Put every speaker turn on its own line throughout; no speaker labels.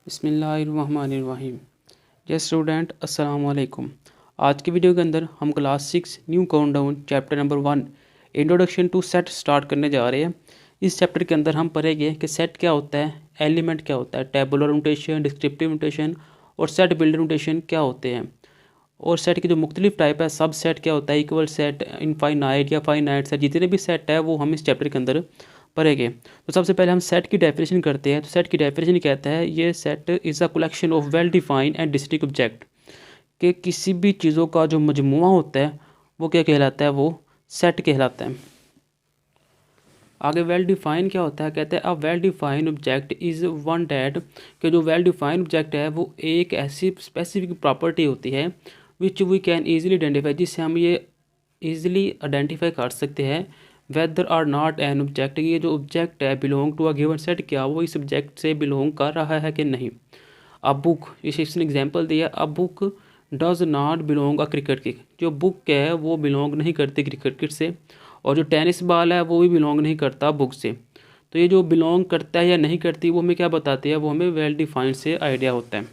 बिस्मिल्लाहिर्रहमानिर्रहीम। जय स्टूडेंट, अस्सलाम वालेकुम। आज की वीडियो के अंदर हम class 6 new countdown chapter number 1 introduction to set start करने जा रहे हैं। इस चैप्टर के अंदर हम पढ़ेंगे कि सेट क्या होता है, एलिमेंट क्या होता है, टेबुलर नोटेशन, डिस्क्रिप्टिव नोटेशन और सेट बिल्डर नोटेशन क्या होते हैं, और सेट की जो मुख्तलिफ टाइप है, सब सेट क्या होता है, इक्वल सेट, इनफाइनाइट या फाइनाइट सेट, जितने भी सेट है वो हम इस चैप्टर के अंदर पढ़ेंगे। तो सबसे पहले हम सेट की डेफिनेशन करते हैं। तो सेट की डेफिनेशन कहता है ये set is a collection of well defined and distinct object, कि किसी भी चीज़ों का जो मजमूआ होता है वो क्या कहलाता है, वो सेट कहलाता है। आगे वेल डिफाइन क्या होता है, कहते हैं a well defined object is one that, कि जो वेल डिफाइंड ऑब्जेक्ट है वो एक ऐसी स्पेसिफिक प्रॉपर्टी होती है which we can easily identify, जिससे हम ये ईजिली आइडेंटिफाई कर सकते हैं whether or not an object, ये जो ऑब्जेक्ट है belong to a given set, क्या वो इस ऑब्जेक्ट से बिलोंग कर रहा है कि नहीं। अ बुक, इसने एग्जांपल दिया, a book does not belong a cricket kick, जो बुक है वो बिलोंग नहीं करती क्रिकेट किट से, और जो टेनिस बॉल है वो भी बिलोंग नहीं करता बुक से। तो ये जो बिलोंग करता है या नहीं करती वो हमें क्या बताती है, वो हमें वेल डिफाइंड से आइडिया होता है।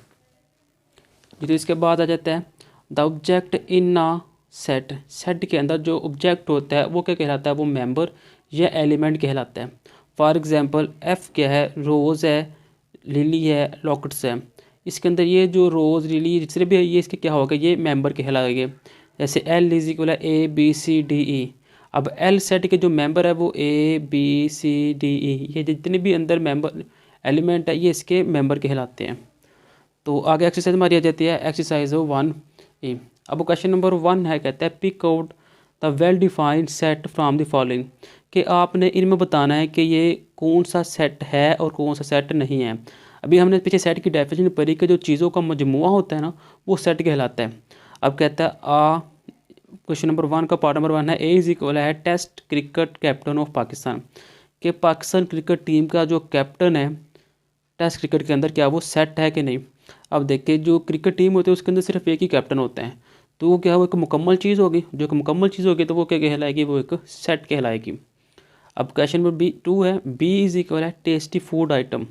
तो इसके बाद आ जाता है the object in a set, set के अंदर जो ऑब्जेक्ट होता है वो क्या कहलाता है, वो मेंबर या एलिमेंट कहलाता है। फॉर एग्जांपल एफ क्या है, रोज़ है, लिली है, लॉकेट्स है। इसके अंदर ये जो रोज़, लिली, जितने भी है ये इसके क्या होगा, ये मेंबर कहलाएंगे। जैसे एल इज इक्वल है ए बी सी डी ई। अब एल सेट के जो मेंबर है वो ए बी सी डी ई, ये जितने भी अंदर मेंबर एलिमेंट है ये इसके मेंबर कहलाते हैं। तो आगे एक्सरसाइज हमारी आ जाती है एक्सरसाइज 1 ए। अब क्वेश्चन नंबर 1 है, कहता है pick out the well defined set from the following, कि आपने इनमें बताना है कि ये कौन सा सेट है और कौन सा सेट नहीं है। अभी हमने पीछे सेट की डेफिनेशन पढ़ी कि जो चीज़ों का मजमुआ होता है ना वो सेट कहलाता है। अब कहता है क्वेश्चन नंबर 1 का पार्ट नंबर 1 है ए इज इक्वल है test cricket captain of Pakistan, कि पाकिस्तान क्रिकेट टीम का जो कैप्टन है टेस्ट क्रिकेट के अंदर क्या वो सेट है कि नहीं। अब देखिए जो क्रिकेट टीम होती है उसके अंदर सिर्फ एक ही कैप्टन होता है, तो वो क्या है, वो एक मुकम्मल चीज़ होगी। जो एक मुकम्मल चीज़ होगी तो वो क्या कहलाएगी, वो एक सेट कहलाएगी। अब क्वेश्चन नंबर B2 है बी इज इक्वल है टेस्टी फूड आइटम।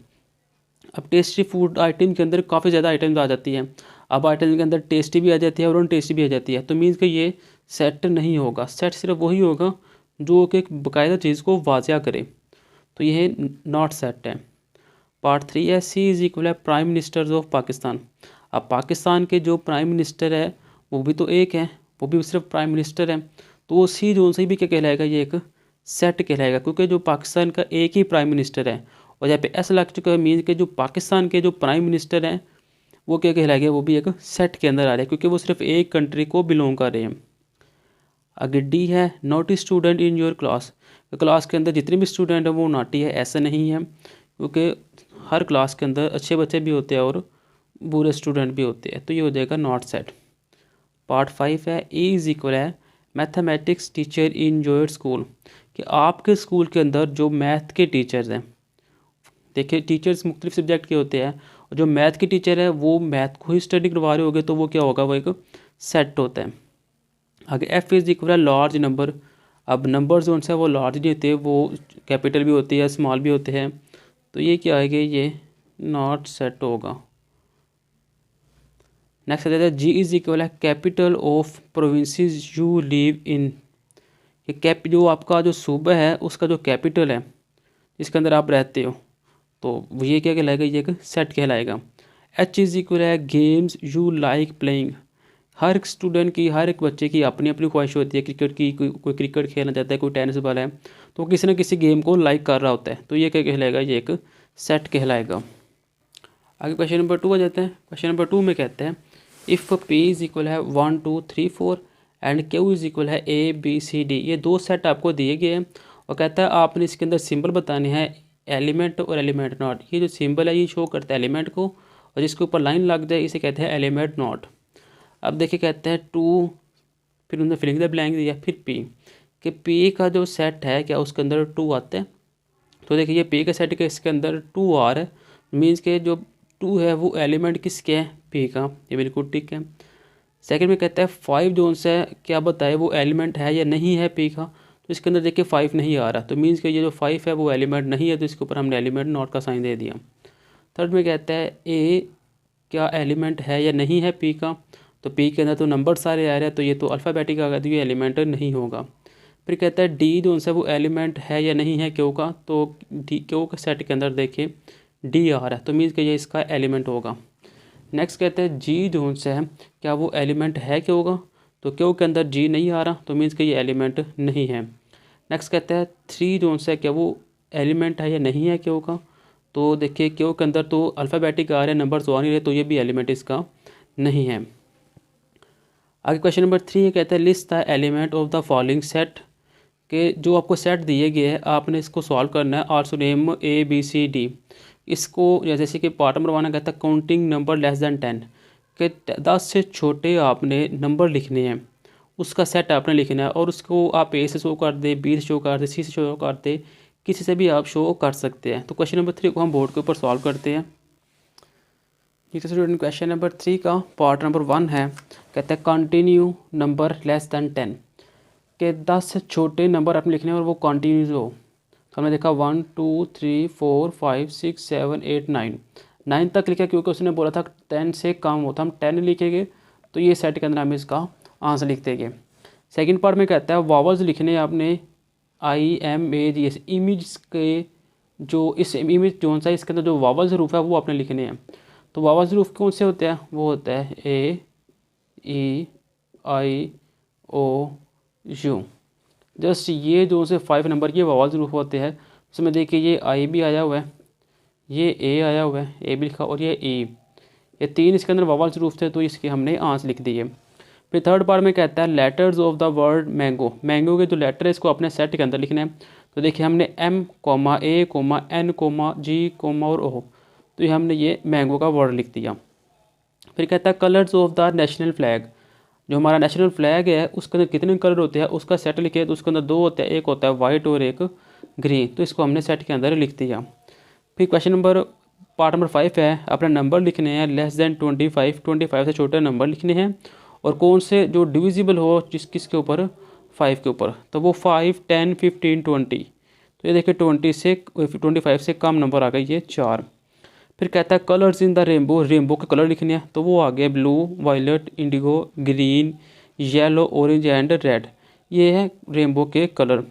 अब टेस्टी फूड आइटम के अंदर काफ़ी ज़्यादा आइटम्स आ जाती हैं। अब आइटम के अंदर टेस्टी भी आ जाती है और नॉन टेस्टी भी आ जाती है, तो मीन्स कि ये सेट नहीं होगा। सेट सिर्फ वही होगा जो कि एक बाकायदा चीज़ को वाज़िया करे, तो ये नॉट सेट है। पार्ट 3 है सी इज इक्वल है प्राइम मिनिस्टर्स ऑफ पाकिस्तान। अब पाकिस्तान के जो प्राइम मिनिस्टर है वो भी तो एक है, वो भी सिर्फ प्राइम मिनिस्टर है, तो वो सी जो से भी क्या कहलाएगा, ये एक सेट कहलाएगा, क्योंकि जो पाकिस्तान का एक ही प्राइम मिनिस्टर है और यहाँ पे ऐसा लग चुका है मीन के जो पाकिस्तान के जो प्राइम मिनिस्टर हैं वो क्या कहलाएगा, वो भी एक सेट के अंदर आ रहे हैं, क्योंकि वो सिर्फ एक कंट्री को बिलोंग कर रहे हैं। आगे डी है not student in your class, class के अंदर जितने भी स्टूडेंट हैं वो नॉटी है, ऐसा नहीं है, क्योंकि हर क्लास के अंदर अच्छे बच्चे भी होते हैं और बुरे स्टूडेंट भी होते हैं, तो ये हो जाएगा नॉट सेट। पार्ट 5 है ए इज इक्वल है mathematics teacher in your school, कि आपके स्कूल के अंदर जो मैथ के टीचर्स हैं, देखिए टीचर्स मुख्तलिफ सब्जेक्ट के होते हैं, और जो मैथ के टीचर है वो मैथ को ही स्टडी करवा रहे होंगे, तो वो क्या होगा, वो एक सेट होता है। आगे एफ इज इक्वल है लार्ज नंबर। अब नंबर जो है वो लार्ज नहीं होते, वो कैपिटल भी होती है, स्मॉल भी होते हैं, तो ये क्या आएगा, ये नॉट सेट होगा। नेक्स्ट आ जाता है जी इज इक्वल है capital of provinces you live in, ये कैप जो आपका जो सूबा है उसका जो कैपिटल है जिसके अंदर आप रहते हो, तो ये क्या कहलाएगा, ये एक सेट कहलाएगा। एच इज इक्वल है गेम्स यू लाइक प्लेइंग, हर एक स्टूडेंट की, हर एक बच्चे की अपनी अपनी ख्वाहिश होती है क्रिकेट की, कोई क्रिकेट खेलना चाहता है, कोई टेनिस बॉल है, तो किसी न किसी गेम को लाइक कर रहा होता है, तो ये क्या कहलाएगा, ये एक सेट कहलाएगा। आगे क्वेश्चन नंबर 2 आ जाते हैं। क्वेश्चन नंबर 2 में कहते हैं इफ़ P इज इक्वल है 1 2 3 4 एंड Q इज इक्वल है A B C D, ये दो सेट आपको दिए गए हैं और कहता है आपने इसके अंदर सिंबल बताने हैं एलिमेंट और एलिमेंट नॉट। ये जो सिंबल है ये शो करता है एलिमेंट को, और जिसके ऊपर लाइन लग जाए इसे कहते हैं एलिमेंट नॉट। अब देखिए कहते हैं 2, फिर उन्होंने फिलिंग द ब्लैंक दिया, फिर P, कि P का जो सेट है क्या उसके अंदर 2 आते हैं, तो देखिए ये P का सेट के इसके अंदर 2 आ रहा है, मीन्स के जो 2 है वो एलिमेंट किसके है, P का, ये बिल्कुल ठीक है। सेकंड में कहता है 5 जो है क्या बताए वो एलिमेंट है या नहीं है P का, तो इसके अंदर देखिए 5 नहीं आ रहा, तो मीन्स कि ये जो 5 है वो एलिमेंट नहीं है, तो इसके ऊपर हमने एलिमेंट नॉट का साइन दे दिया। थर्ड में कहता है ए क्या एलिमेंट है या नहीं है पी का, तो पी के अंदर तो नंबर सारे आ रहे हैं, तो ये तो अल्फ़ाबेटिक आ गया, तो ये एलिमेंट नहीं होगा। फिर कहता है डी जो सा वो एलिमेंट है या नहीं है क्यू का, तो डी क्यू के सेट के अंदर देखिए डी आ रहा है, तो मीन्स कि ये इसका एलिमेंट होगा। नेक्स्ट कहते हैं जी जो सा है क्या वो एलिमेंट है क्यू का, तो क्यू के अंदर जी नहीं आ रहा, तो मीन्स कि ये एलिमेंट नहीं है। नेक्स्ट कहते हैं थ्री जो सा है क्या वो एलिमेंट है या नहीं है क्यू का, तो देखिए क्यू के अंदर तो अल्फ़ाबेटिक आ रहे हैं, नंबर तो आ नहीं रहे, तो ये भी एलिमेंट इसका नहीं है। आगे क्वेश्चन नंबर 3 कहता है list the element of the following set, के जो आपको सेट दिए गए हैं आपने इसको सॉल्व करना है। Also name A B C D, इसको जैसे कि पार्ट नंबर 1 कहता है काउंटिंग नंबर लेस दैन 10, के 10 से छोटे आपने नंबर लिखने हैं, उसका सेट आपने लिखना है, और उसको आप ए से शो कर दे, बी से शो कर दे, सी से शो कर दे, किसी से भी आप शो कर सकते हैं। तो क्वेश्चन नंबर 3 को हम बोर्ड के ऊपर सॉल्व करते हैं। ठीक है स्टूडेंट, क्वेश्चन नंबर 3 का पार्ट नंबर 1 है, कहता है कंटिन्यू नंबर लेस दैन 10, के 10 से छोटे नंबर आपने लिखने हैं और वो कंटिन्यूज हो। तो हमने देखा 1 2 3 4 5 6 7 8 9 तक लिखा, क्योंकि उसने बोला था 10 से कम हो, तो हम 10 लिखेंगे, तो ये सेट के अंदर हम इसका आंसर लिख देंगे। सेकेंड पार्ट में कहता है वावल्स लिखने हैं आपने IMAGS, इमेज के जो इस इमेज जो सा इसके अंदर जो वावल्स रूफ है वो आपने लिखने हैं। तो वावल्स रूफ कौन से होते हैं, वो होता है AEIOU। जस्ट ये जो से 5 नंबर के वावल्स रूफ होते हैं, उसमें देखिए ये आई भी आया हुआ है, ये ए आया हुआ है, ए भी लिखा, और ये ई, ये 3 इसके अंदर वावल्स रूफ थे, तो इसके हमने आंसर लिख दिए। फिर थर्ड पार्ट में कहता है letters of the word mango, mango के जो लेटर है इसको अपने सेट के अंदर लिखना है। तो देखिए हमने M, A, N, G, और O, तो ये हमने ये मैंगो का वर्ड लिख दिया। फिर कहता है colours of the national flag, जो हमारा नेशनल फ्लैग है उसके अंदर कितने कलर होते हैं उसका सेट लिखे, तो उसके अंदर 2 होते हैं, एक होता है वाइट और एक ग्रीन, तो इसको हमने सेट के अंदर लिख दिया। फिर क्वेश्चन नंबर पार्ट नंबर 5 है, अपने नंबर लिखने हैं लेस दैन 25, 25 से छोटे नंबर लिखने हैं, और कौन से जो डिविजिबल हो किसके ऊपर, 5 के ऊपर, तो वो 5 10 15 20, तो ये देखिए 25 से कम नंबर आ गए, ये 4। फिर कहता है colours in the rainbow, rainbow के कलर लिखने हैं, तो वो आ गए blue, violet, indigo, green, yellow, orange and red, ये है रेनबो के कलर।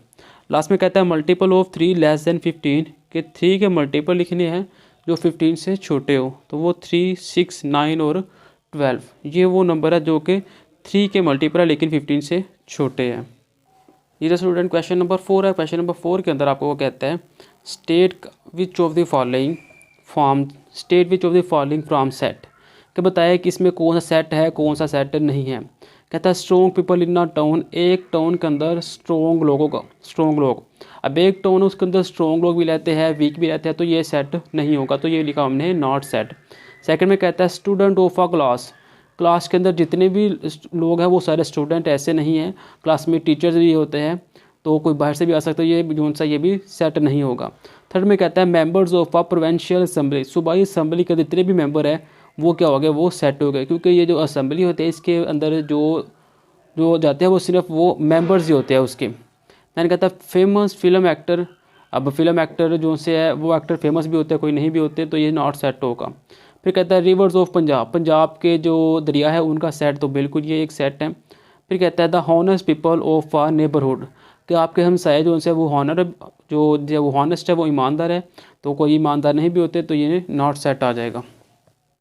लास्ट में कहता है मल्टीपल ऑफ 3 लेस दैन 15, के 3 के मल्टीपल लिखने हैं जो 15 से छोटे हो, तो वो 3 6 9 और 12, ये वो नंबर है जो कि 3 के मल्टीपल है लेकिन 15 से छोटे हैं। ये स्टूडेंट क्वेश्चन नंबर 4 है। क्वेश्चन नंबर 4 के अंदर आपको वो कहता है state which of the following from set, कि बताया कि इसमें कौन सा सेट है कौन सा सेट नहीं है। कहता है strong people in a town, एक टाउन के अंदर स्ट्रॉन्ग लोग, अब एक टाउन है उसके अंदर स्ट्रॉन्ग लोग भी रहते हैं वीक भी रहते हैं, तो ये सेट नहीं होगा, तो ये लिखा हमने नॉट सेट। सेकंड में कहता है स्टूडेंट ऑफ अ क्लास के अंदर जितने भी लोग हैं वो सारे स्टूडेंट ऐसे नहीं हैं, क्लास में टीचर्स भी होते हैं, तो कोई बाहर से भी आ सकता है, ये जो सा ये भी सेट नहीं होगा। थर्ड में कहता है members of a provincial assembly, सूबाई असेंबली के जितने भी मेंबर हैं वो क्या हो गए, वो सेट हो गए, क्योंकि ये जो असेंबली होते हैं इसके अंदर जो जाते हैं वो सिर्फ वो मेंबर्स ही होते हैं उसके। मैंने कहता है फेमस फिल्म एक्टर, अब फिल्म एक्टर जो से है वो एक्टर फेमस भी होते हैं कोई नहीं भी होते, तो ये नॉट सेट होगा। फिर कहता है रिवर्स ऑफ पंजाब के जो दरिया है उनका सेट, तो बिल्कुल ये एक सेट है। फिर कहता है the honest people of a neighbourhood, कि आपके हमसाए जो उनसे वो वो हॉनेस्ट है वो ईमानदार है, तो कोई ईमानदार नहीं भी होते, तो ये नॉट सेट आ जाएगा।